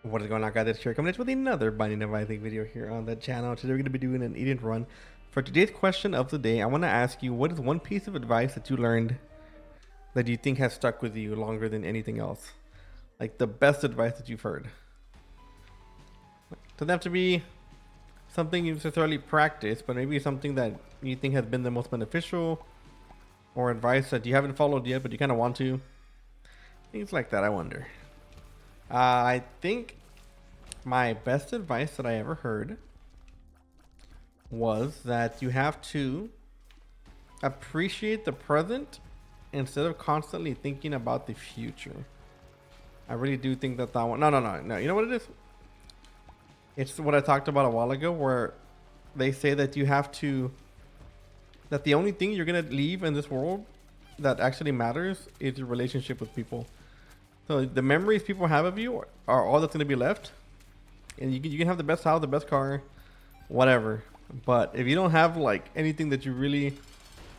What is going on, guys? It's Sherry coming in with another Binding of Isaac video here on the channel. Today we're going to be doing an eat run. For today's question of the day, I want to ask you, what is one piece of advice that you learned that you think has stuck with you longer than anything else? Like the best advice that you've heard. Doesn't have to be something you necessarily practice, but maybe something that you think has been the most beneficial, or advice that you haven't followed yet, but you kind of want to. Things like that, I wonder. I think my best advice that I ever heard was that you have to appreciate the present instead of constantly thinking about the future. I really do think that one. No. You know what it is? It's what I talked about a while ago, where they say that you have to. That the only thing you're gonna leave in this world that actually matters is your relationship with people. So the memories people have of you are all that's gonna be left. And you can have the best house, the best car, whatever. But if you don't have like anything that you really, if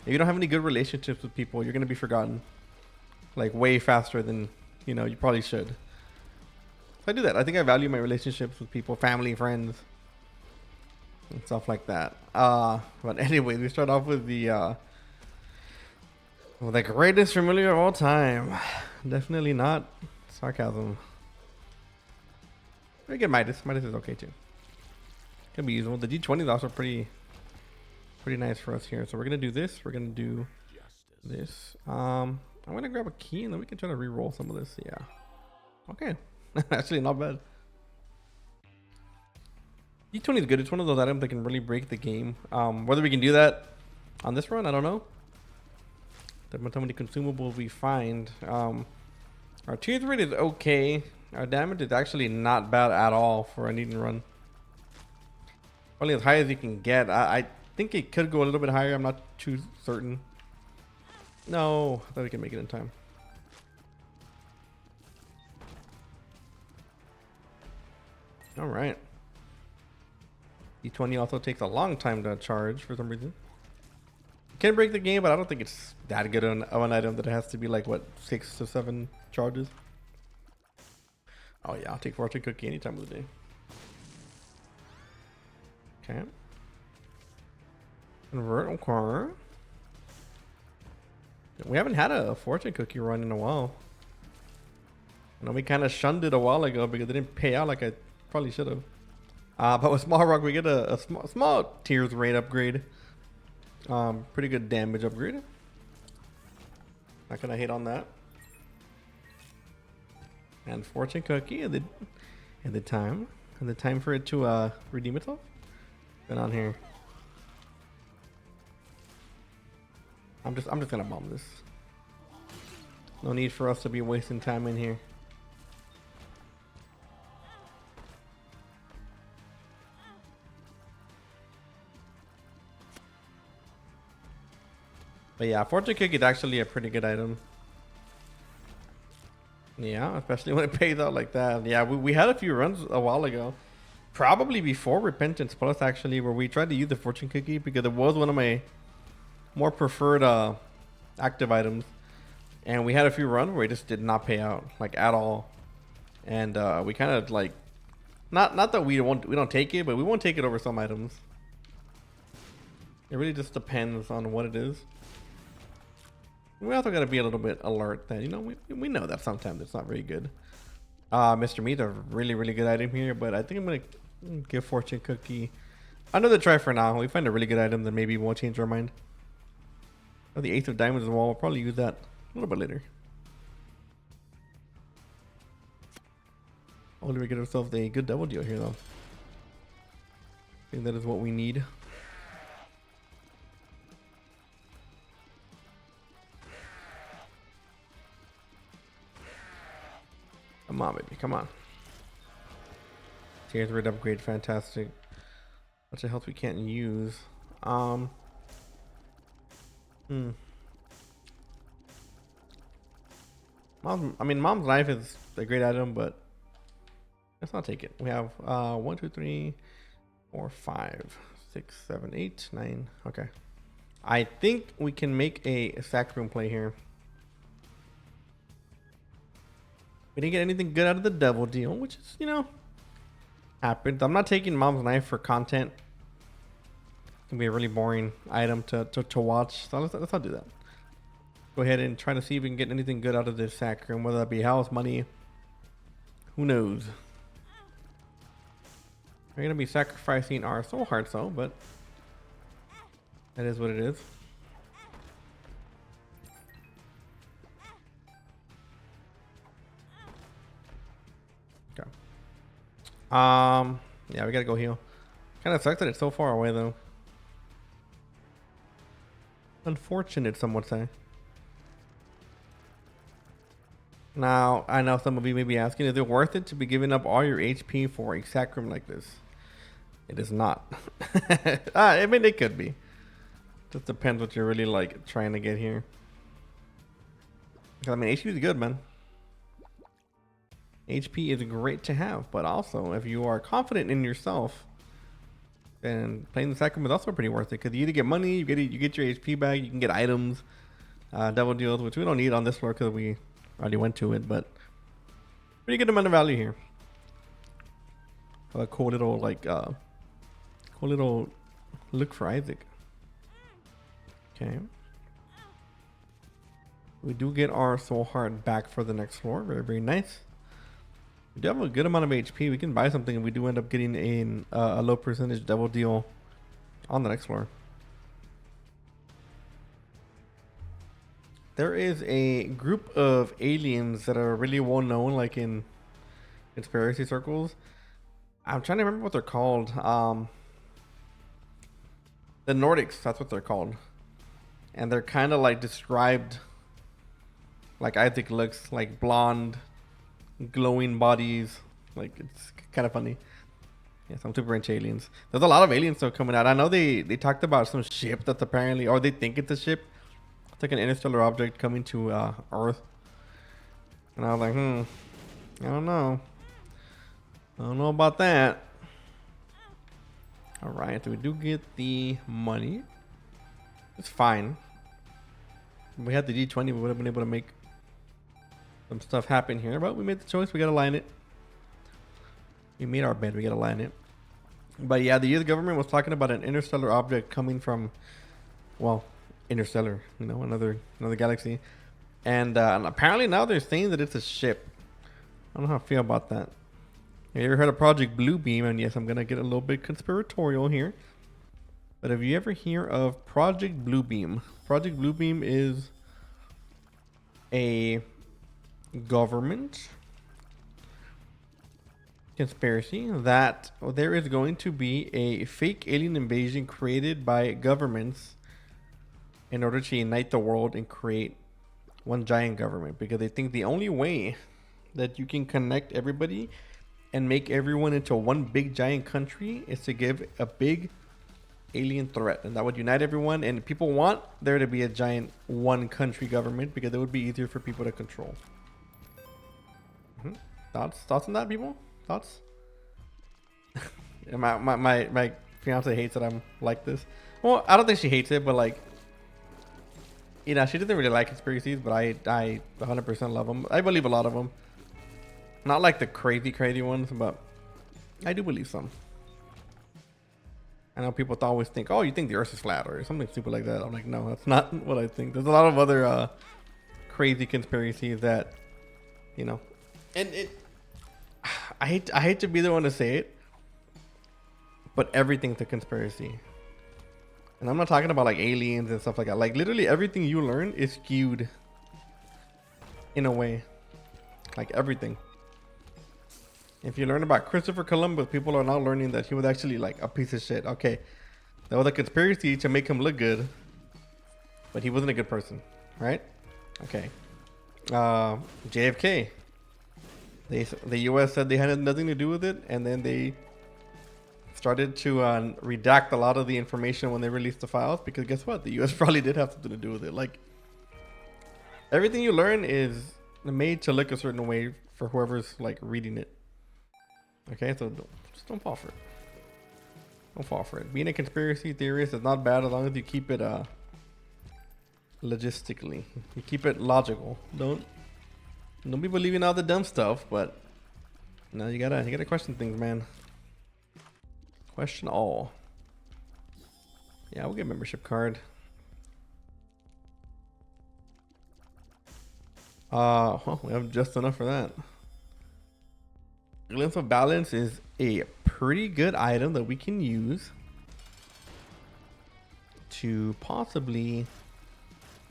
you don't have any good relationships with people, you're gonna be forgotten, like way faster than you probably should. So I do that. I think I value my relationships with people, family, friends, and stuff like that. But anyway, we start off with the greatest familiar of all time. Definitely not sarcasm. We get Midas. Midas is okay too. Can be usable. The D20 is also pretty nice for us here. So we're gonna do this. We're gonna do this. I'm gonna grab a key and then we can try to re-roll some of this. Yeah. Okay. Actually, not bad. D20 is good. It's one of those items that can really break the game. Whether we can do that on this run, I don't know. Depends how many consumables we find. Our tears rate is okay. Our damage is actually not bad at all for a need and run. Probably as high as you can get. I think it could go a little bit higher. I'm not too certain. No, I thought we can make it in time. All right. D20 also takes a long time to charge for some reason. Can break the game, but I don't think it's that good of an item that it has to be like, what, 6 to 7 charges. Oh yeah, I'll take fortune cookie any time of the day. Okay. Convert car. We haven't had a fortune cookie run in a while. I know we kind of shunned it a while ago because it didn't pay out like I probably should have. But with Small Rock, we get a small tears rate upgrade. Pretty good damage upgrade. Not gonna hate on that. And fortune cookie, and the time for it to redeem itself. Been on here. I'm just gonna bomb this. No need for us to be wasting time in here. But yeah, fortune cookie is actually a pretty good item. Yeah, especially when it pays out like that. Yeah, we had a few runs a while ago. Probably before Repentance Plus, actually, where we tried to use the fortune cookie because it was one of my more preferred active items. And we had a few runs where it just did not pay out, like, at all. And we kind of like, not that we don't take it, but we won't take it over some items. It really just depends on what it is. We also got to be a little bit alert that, we know that sometimes it's not very good. Mr. Meat, a really good item here, but I think I'm going to give Fortune Cookie another try for now. We find a really good item, then maybe we won't change our mind. Oh, the Ace of Diamonds as well. We'll probably use that a little bit later. Hopefully we get ourselves a good double deal here, though. I think that is what we need. Come on, baby. Come on. Tears rate upgrade. Fantastic. Bunch of health we can't use. Mom's Knife is a great item, but let's not take it. We have 1, 2, 3, 4, 5, 6, 7, 8, 9. Okay. I think we can make a sack room play here. We didn't get anything good out of the devil deal, which is, you know, happens. I'm not taking mom's knife for content. It can be a really boring item to watch. So let's not do that. Go ahead and try to see if we can get anything good out of this sacrum, whether that be house, money. Who knows? We're gonna be sacrificing our soul hearts though, but that is what it is. Okay. Yeah, we gotta go heal. Kind of sucks that it's so far away though. Unfortunate, some would say. Now, I know some of you may be asking, is it worth it to be giving up all your HP for a sacrum like this? It is not. I mean, it could be. Just depends what you're really like trying to get here. I mean, HP is good, man. HP is great to have, but also if you are confident in yourself, then playing the sacrum is also pretty worth it because you either get money, you get your HP back, you can get items, double deals, which we don't need on this floor because we already went to it, but pretty good amount of value here. A cool little like cool little look for Isaac. Okay. We do get our soul heart back for the next floor. Very, very nice. We do have a good amount of HP. We can buy something and we do end up getting a low percentage double deal on the next floor. There is a group of aliens that are really well known, like in conspiracy circles. I'm trying to remember what they're called. The Nordics, that's what they're called. And they're kind of like described like Isaac looks, like blonde, glowing bodies. Like it's kind of funny. Yeah, some super rich aliens. There's a lot of aliens still coming out. I know they talked about some ship that's apparently, or they think it's a ship. It's like an interstellar object coming to Earth. And I was like, I don't know. I don't know about that. All right, so we do get the money. It's fine. If we had the D20, we would have been able to make some stuff happen here, but we made the choice. We gotta line it. We made our bed. We gotta line it. But yeah, the US government was talking about an interstellar object coming from, well, interstellar, you know, another galaxy, and apparently now they're saying that it's a ship. I don't know how I feel about that. Have you ever heard of Project Bluebeam? And yes, I'm gonna get a little bit conspiratorial here. But have you ever hear of Project Bluebeam? Project Bluebeam is a government conspiracy that there is going to be a fake alien invasion created by governments in order to unite the world and create one giant government, because they think the only way that you can connect everybody and make everyone into one big giant country is to give a big alien threat, and that would unite everyone. And people want there to be a giant one country government because it would be easier for people to control. Thoughts on that, people? Thoughts? my fiance hates that I'm like this. Well, I don't think she hates it, but like, you know, she doesn't really like conspiracies, but I 100% love them. I believe a lot of them. Not like the crazy ones, but I do believe some. I know people always think, oh, you think the earth is flat or something stupid like that. I'm like, no, that's not what I think. There's a lot of other crazy conspiracies that, you know, and I hate to be the one to say it, but everything's a conspiracy. And I'm not talking about like aliens and stuff like that. Like literally everything you learn is skewed in a way. Like everything. If you learn about Christopher Columbus, people are now learning that he was actually like a piece of shit. Okay, that was a conspiracy to make him look good, but he wasn't a good person, right? Okay. JFK. The U.S. said they had nothing to do with it, and then they started to redact a lot of the information when they released the files, because guess what? The U.S. probably did have something to do with it. Like everything you learn is made to look a certain way for whoever's like reading it. Okay, so just don't fall for it. Don't fall for it. Being a conspiracy theorist is not bad as long as you keep it logistically. You keep it logical. Don't Don't be believing all the dumb stuff, but no, you gotta question things, man. Question all. Yeah, we'll get a membership card. Well, we have just enough for that. Glimpse of Balance is a pretty good item that we can use to possibly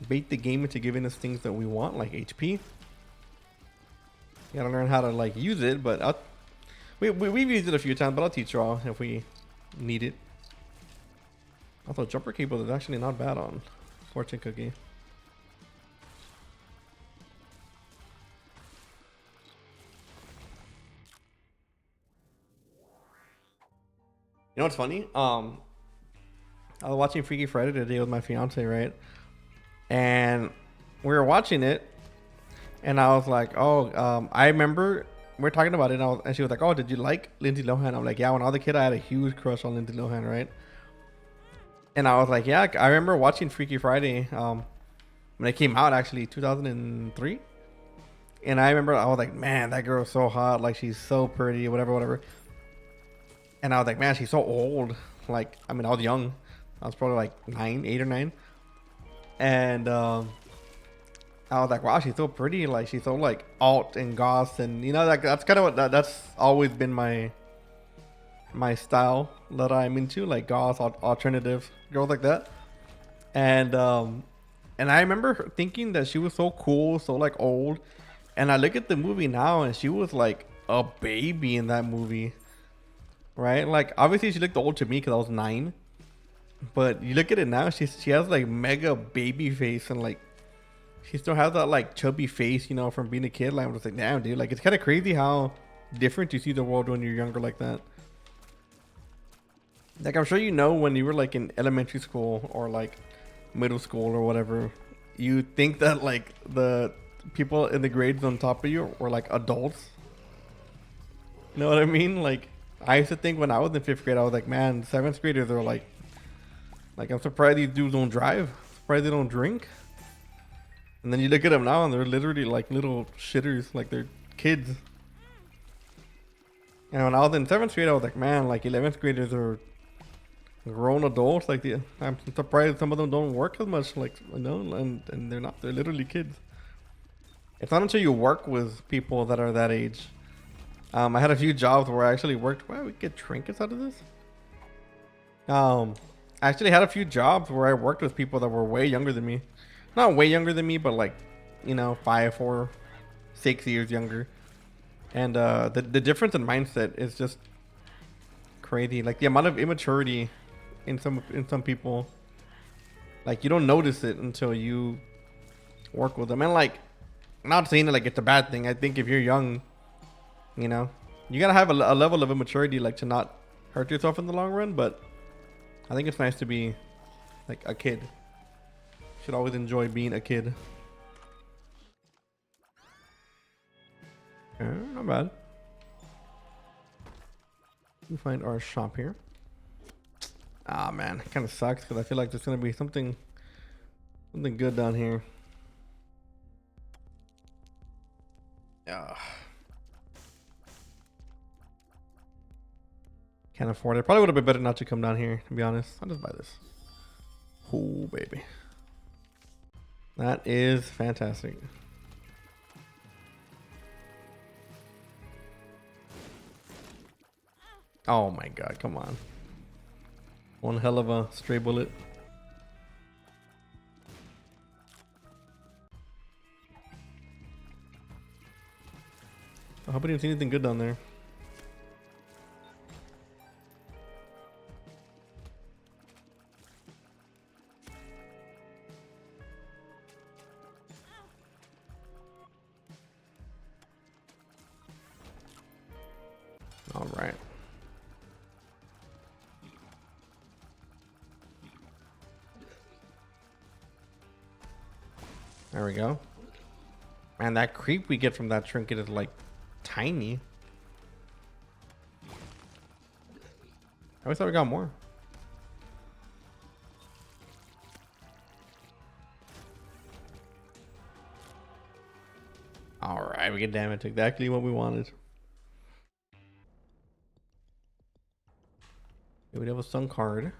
bait the game into giving us things that we want, like HP. You gotta learn how to like use it, but we've used it a few times, but I'll teach you all if we need it. Also, jumper cable is actually not bad on Fortune Cookie. You know what's funny? I was watching Freaky Friday today with my fiance, right? And we were watching it, and I was like, "Oh, I remember we are talking about it." And she was like, "Oh, did you like Lindsay Lohan?" I'm like, "Yeah." When I was a kid, I had a huge crush on Lindsay Lohan, right? And I was like, "Yeah." I remember watching Freaky Friday when it came out, actually 2003. And I remember I was like, "Man, that girl's so hot. Like, she's so pretty, whatever, whatever." And I was like, "Man, she's so old." Like, I mean, I was young. I was probably like 8 or 9. And I was like, wow, she's so pretty. Like, she's so like alt and goth, and you know, like that's kind of what that's always been my style that I'm into, like goth, alternative girls like that. And I remember thinking that she was so cool, so like old. And I look at the movie now, and she was like a baby in that movie, right? Like, obviously she looked old to me because I was 9. But you look at it now, she has like mega baby face, and like she still has that like chubby face, you know, from being a kid. Like, I'm just like, damn, dude. Like, it's kind of crazy how different you see the world when you're younger like that. Like, I'm sure you know when you were like in elementary school or like middle school or whatever, you think that like the people in the grades on top of you were like adults. You know what I mean? Like, I used to think when I was in 5th grade, I was like, man, 7th graders are like, I'm surprised these dudes don't drive. Surprised they don't drink. And then you look at them now, and they're literally like little shitters, like they're kids. And when I was in 7th grade, I was like, man, like 11th graders are grown adults. Like, I'm surprised some of them don't work as much, like, you know, and they're not. They're literally kids. It's not until you work with people that are that age. I had a few jobs where I actually worked. Wow, we get trinkets out of this. I actually had a few jobs where I worked with people that were way younger than me. Not way younger than me, but like, you know, 5, 4, 6 years younger. And the difference in mindset is just crazy. Like, the amount of immaturity in some people, like, you don't notice it until you work with them. And like, I'm not saying that like it's a bad thing. I think if you're young, you know, you gotta have a level of immaturity, like, to not hurt yourself in the long run. But I think it's nice to be like a kid. Should always enjoy being a kid. Not bad. We find our shop here. Ah, man, it kind of sucks because I feel like there's gonna be something good down here. Yeah. Can't afford it. Probably would have been better not to come down here, to be honest. I'll just buy this. Oh, baby. That is fantastic. Oh my god, come on. One hell of a stray bullet. I hope I didn't see anything good down there. All right. There we go. Man, that creep we get from that trinket is like tiny. I always thought we got more. All right, we get damage. Exactly what we wanted. Here we have a sun card.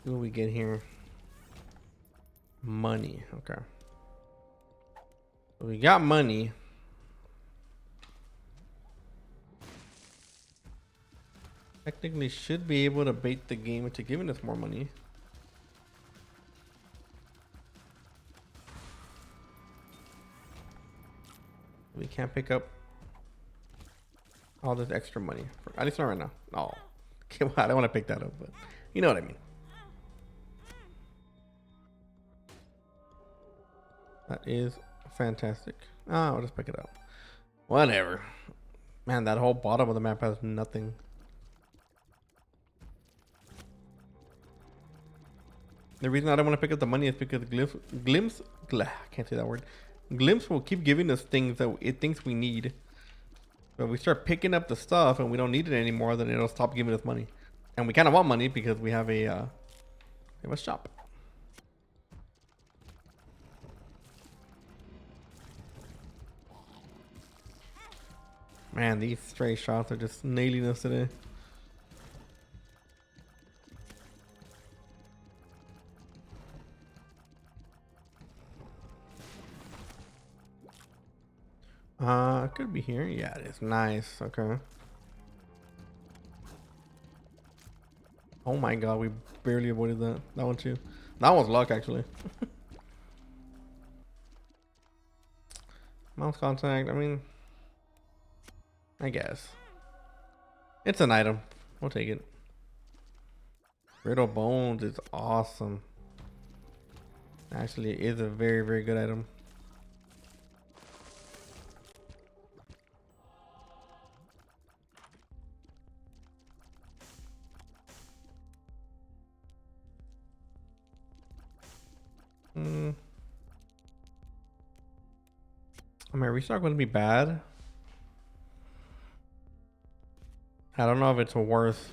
What do we get here? Money. Okay. So we got money. Technically should be able to bait the game into giving us more money. We can't pick up all this extra money. At least not right now. Oh. Okay, well, I don't want to pick that up, but you know what I mean. That is fantastic. I'll just pick it up. Whatever. Man, that whole bottom of the map has nothing. The reason I don't want to pick up the money is because I can't say that word. Glimpse will keep giving us things that it thinks we need. But we start picking up the stuff and we don't need it anymore, then it'll stop giving us money. And we kind of want money because we have a shop. Man, these stray shots are just nailing us today. It could be here. Yeah, it is. Nice. Okay. Oh my god, we barely avoided that. That one too. That was luck, actually. Mouse contact. I mean, I guess. It's an item. We'll take it. Brittle bones is awesome. Actually, it is a very, very good item. I mean, restock wouldn't be bad. I don't know if it's worth.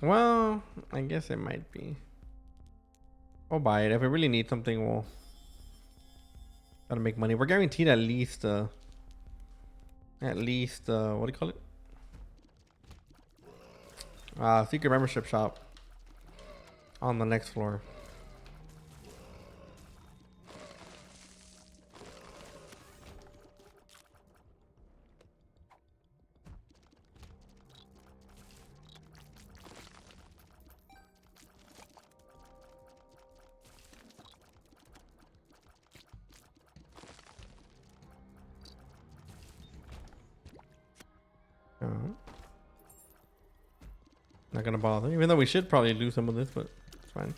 Well, I guess it might be. We'll buy it. If we really need something, we'll gotta make money. We're guaranteed at least what do you call it? Secret membership shop on the next floor. Not gonna bother, even though we should probably lose some of this, but it's fine.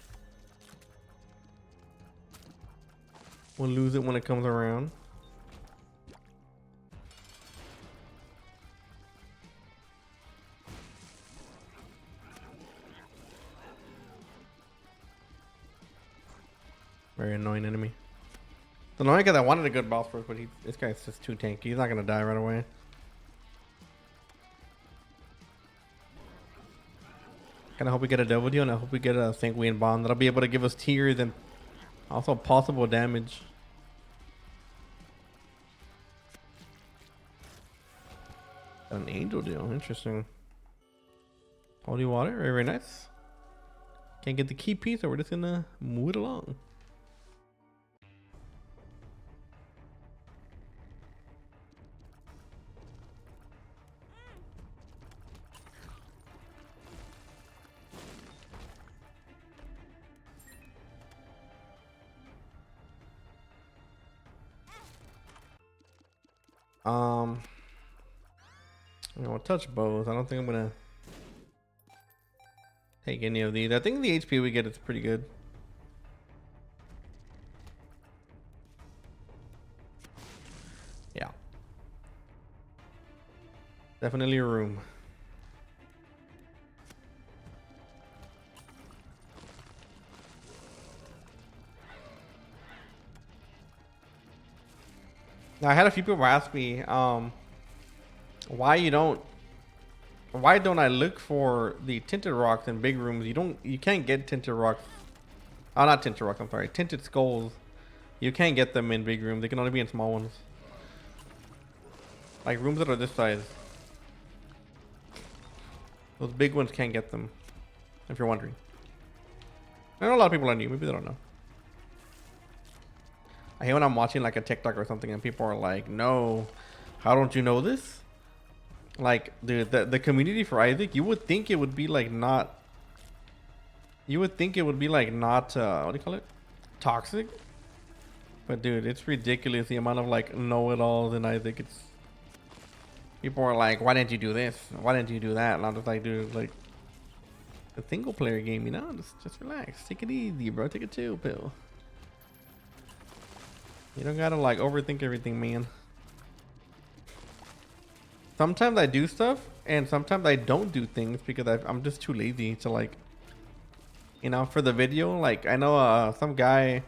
We'll lose it when it comes around. Very annoying enemy. The annoying guy that wanted a good boss first, but this guy's just too tanky. He's not gonna die right away. Kinda hope we get a W, and I hope we get a Sanguine Bond that'll be able to give us tears and also possible damage. An angel deal, interesting. Holy water, very, very nice. Can't get the key piece, so we're just gonna move it along. I'll touch both. I don't think I'm gonna take any of these. I think the HP we get is pretty good. Yeah. Definitely a room. Now, I had a few people ask me, Why you don't? Why don't I look for the tinted rocks in big rooms? You can't get tinted rocks. Oh, not tinted rocks. I'm sorry. Tinted skulls. You can't get them in big rooms. They can only be in small ones. Like rooms that are this size. Those big ones can't get them. If you're wondering. I know a lot of people are new. Maybe they don't know. I hate when I'm watching like a TikTok or something and people are like, no, how don't you know this? Like, dude, the community for Isaac, you would think it would be like not... You would think it would be like not, what do you call it? Toxic? But dude, it's ridiculous the amount of like know-it-alls in Isaac. It's... People are like, why didn't you do this? Why didn't you do that? And I'm just like, dude, like... A single player game, you know? Just relax. Take it easy, bro. Take a chill pill. You don't gotta like overthink everything, man. Sometimes I do stuff and sometimes I don't do things because I'm just too lazy to like, you know, for the video. Like I know some guy,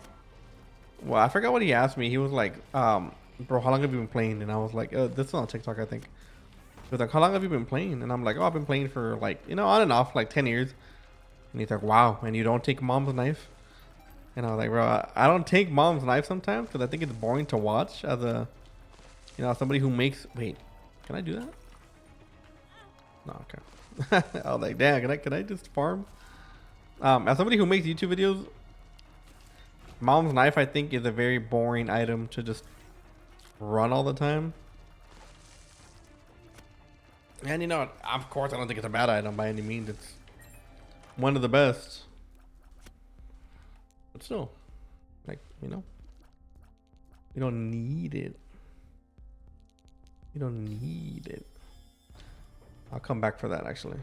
well, I forgot what he asked me. He was like, bro, how long have you been playing? And I was like, this is on TikTok, I think. He was like, how long have you been playing? And I'm like, oh, I've been playing for like, you know, on and off like 10 years. And he's like, wow, and you don't take mom's knife? And I was like, bro, I don't take mom's knife sometimes because I think it's boring to watch as a, you know, somebody who makes, wait, can I do that? No, okay. I was like, damn, can I just farm? As somebody who makes YouTube videos, mom's knife I think is a very boring item to just run all the time. And you know, of course I don't think it's a bad item by any means. It's one of the best. But still, like, you know, you don't need it. You don't need it. I'll come back for that actually.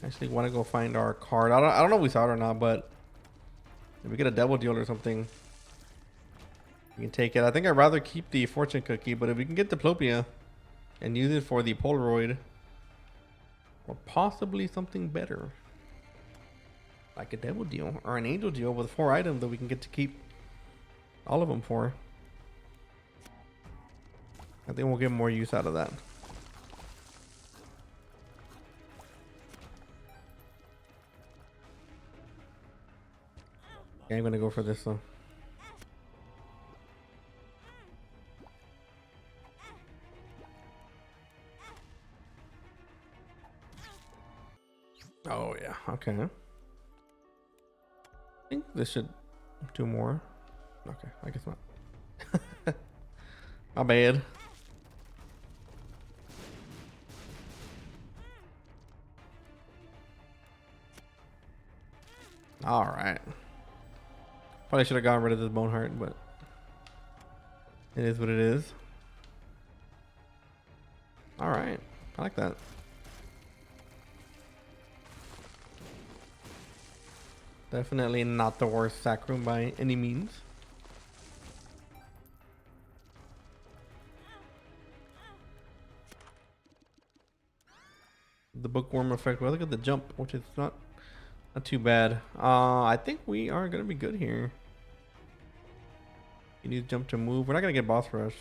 Actually want to go find our card. I don't know if we saw it or not, but if we get a devil deal or something, we can take it. I think I'd rather keep the fortune cookie, but if we can get Diplopia and use it for the Polaroid or possibly something better, like a devil deal or an angel deal with 4 items that we can get to keep all of them for, I think we'll get more use out of that. Yeah, I'm gonna go for this though. Oh yeah, okay. I think this should do more. Okay, I guess not. My bad. All right. Probably should have gotten rid of this bone heart, but it is what it is. All right, I like that. Definitely not the worst sack room by any means. The bookworm effect. Well, look at the jump, which is not too bad. I think we are gonna be good here. You need to jump to move. We're not gonna get boss rush.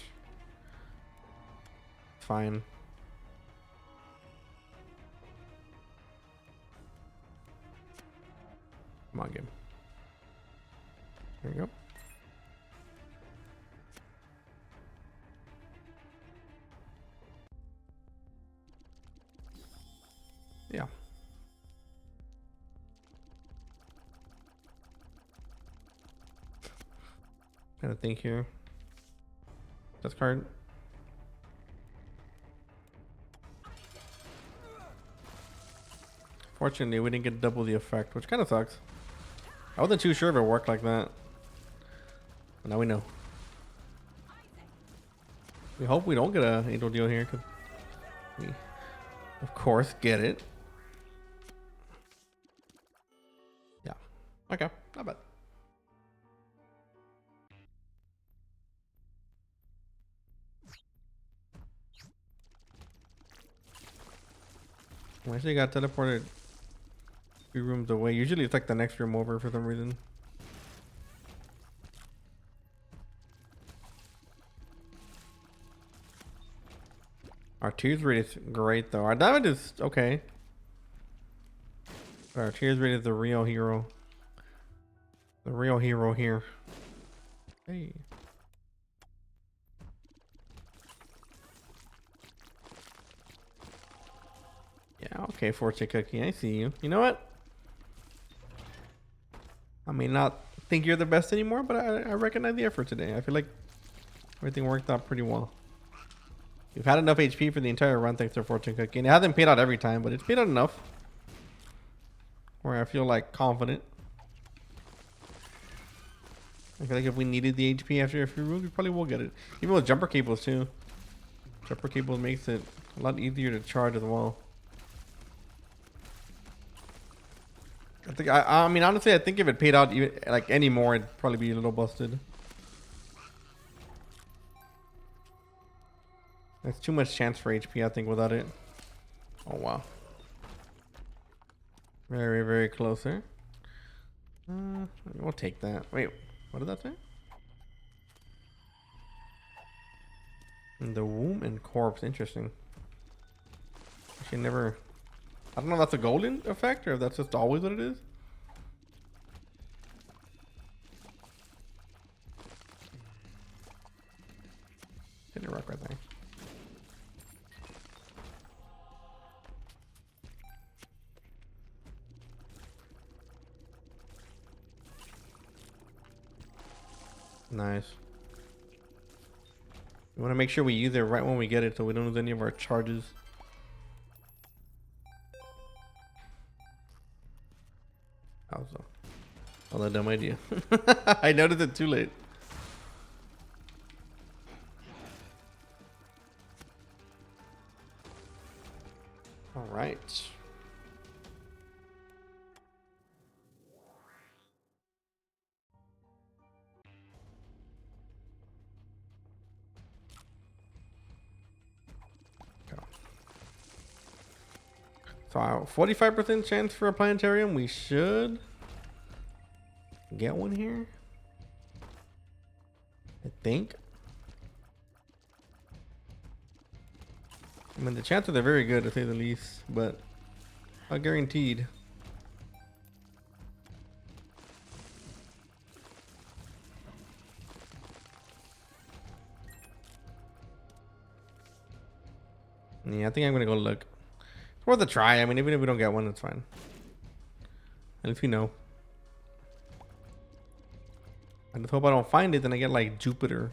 Fine. Come on, game. There you go. Yeah. Kind of think here. This card. Fortunately, we didn't get double the effect, which kind of sucks. I wasn't too sure if it worked like that. But now we know. We hope we don't get an angel deal here, because we, of course, get it. Yeah. Okay. Not bad. I actually got teleported 3 rooms away. Usually it's like the next room over for some reason. Our tears rate is great though. Our damage is okay. Our tears rate is the real hero. The real hero here. Hey. Yeah, okay, Fortune Cookie. I see you. You know what? I may not think you're the best anymore, but I recognize the effort today. I feel like everything worked out pretty well. You've had enough HP for the entire run thanks to Fortune Cookie. And it hasn't paid out every time, but it's paid out enough. Where I feel like confident. I feel like if we needed the HP after a few moves, we probably will get it. Even with jumper cables too. Jumper cables makes it a lot easier to charge as well. I mean, honestly, I think if it paid out even like any more, it'd probably be a little busted. There's too much chance for HP, I think, without it. Oh, wow. Very, very close there. We'll take that. Wait, what did that say? The womb and corpse. Interesting. Actually, never... I don't know if that's a golden effect or if that's just always what it is. Hit a rock right there. Nice. We want to make sure we use it right when we get it so we don't lose any of our charges. Also, a dumb idea. I noticed it too late. All right. So 45% chance for a planetarium. We should get one here. I think. I mean, the chances are very good to say the least, but not guaranteed. Yeah, I think I'm gonna go look. It's worth a try. I mean, even if we don't get one, it's fine. At least we know. I just hope I don't find it, then I get like Jupiter.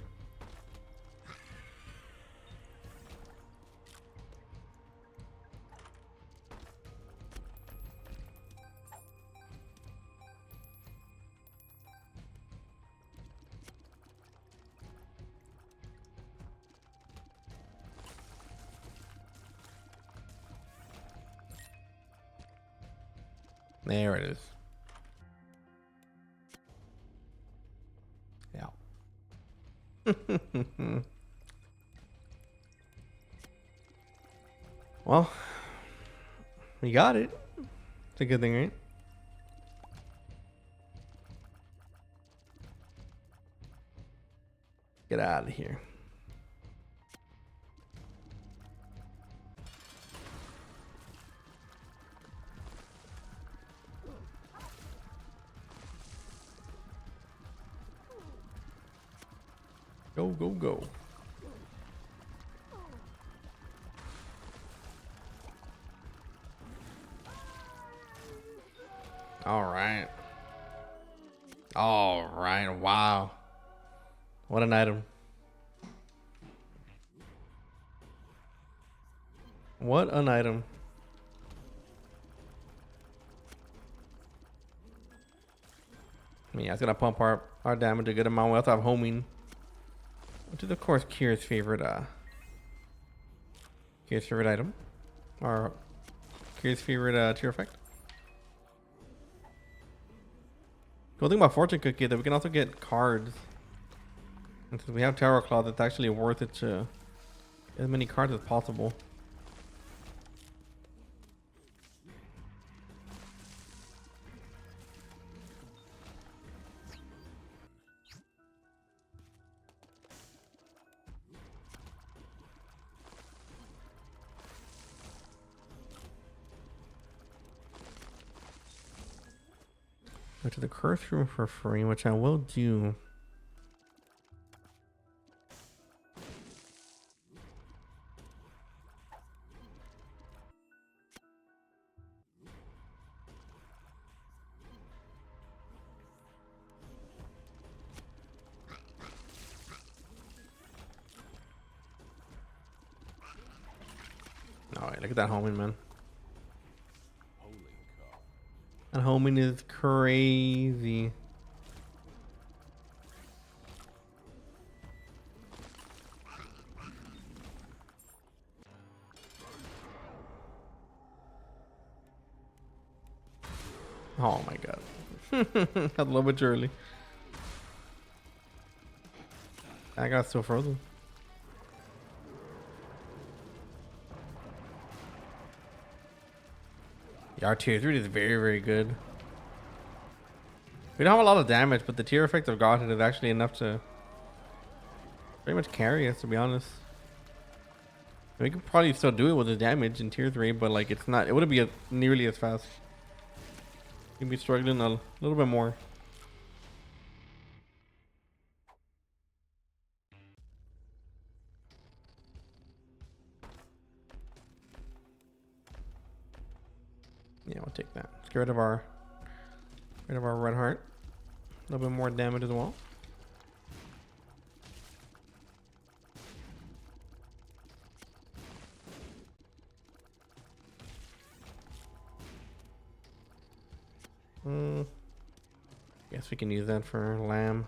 There it is. Yeah. Well, we got it. It's a good thing, right? Get out of here. Go, go, go. All right. All right. Wow. What an item. What an item. I mean, yeah, it's gonna pump our damage a good amount. We also have homing, which is of course Kira's favorite item, or Kira's favorite tier effect. Cool thing about Fortune Cookie is that we can also get cards. And since we have Tower Claw, it's actually worth it to get as many cards as possible. Go to the curse room for free, which I will do. Alright, look at that homing, man. That homing is crazy. Oh my god. A little bit early. That got still frozen. The our tier 3 is very, very good. We don't have a lot of damage, but the tier effect of God is actually enough to pretty much carry us, to be honest. We could probably still do it with the damage in tier 3, but like it's not, it wouldn't be nearly as fast. You'd be struggling a little bit more. Yeah, we'll take that. Let's get rid of our red heart. A little bit more damage as well. Guess we can use that for lamb.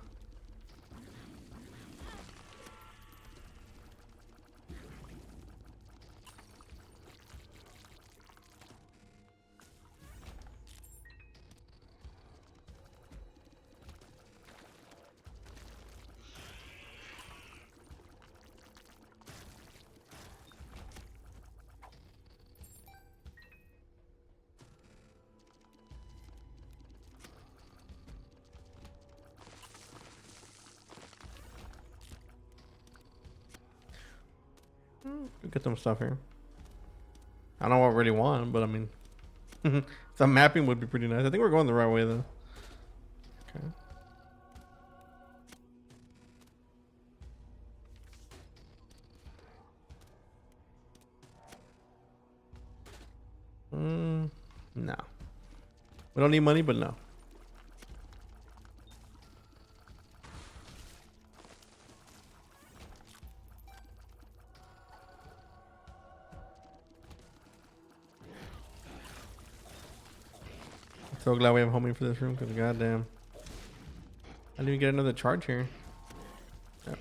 We'll get some stuff here. I don't know what I really want, but I mean, some mapping would be pretty nice. I think we're going the right way though. Okay. No. We don't need money, but no. So glad we have homing for this room, because goddamn, I didn't even get another charge here. Yep.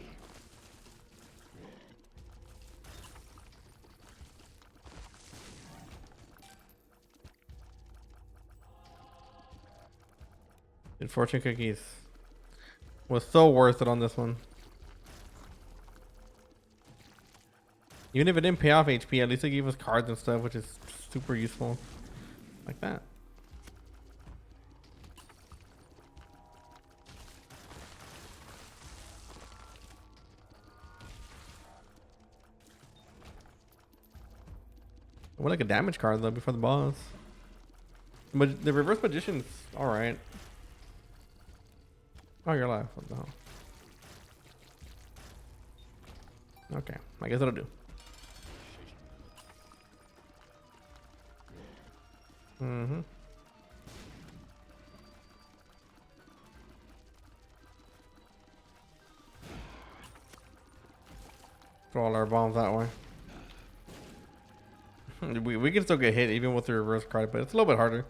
Did fortune cookies was so worth it on this one. Even if it didn't pay off HP, at least it gave us cards and stuff, which is super useful. Like that. I would like a damage card though before the boss. But the reverse magician's alright. Oh, you're alive. What the hell? Okay, I guess that'll do. Throw all our bombs that way. we can still get hit even with the reverse card, but it's a little bit harder.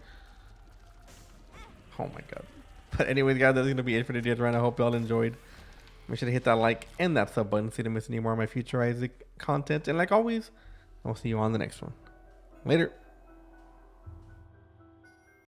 Oh my god. But anyways, guys, that's gonna be it for today's run. I hope y'all enjoyed. Make sure to hit that like and that sub button so you don't miss any more of my future Isaac content. And like always, I'll see you on the next one. Later.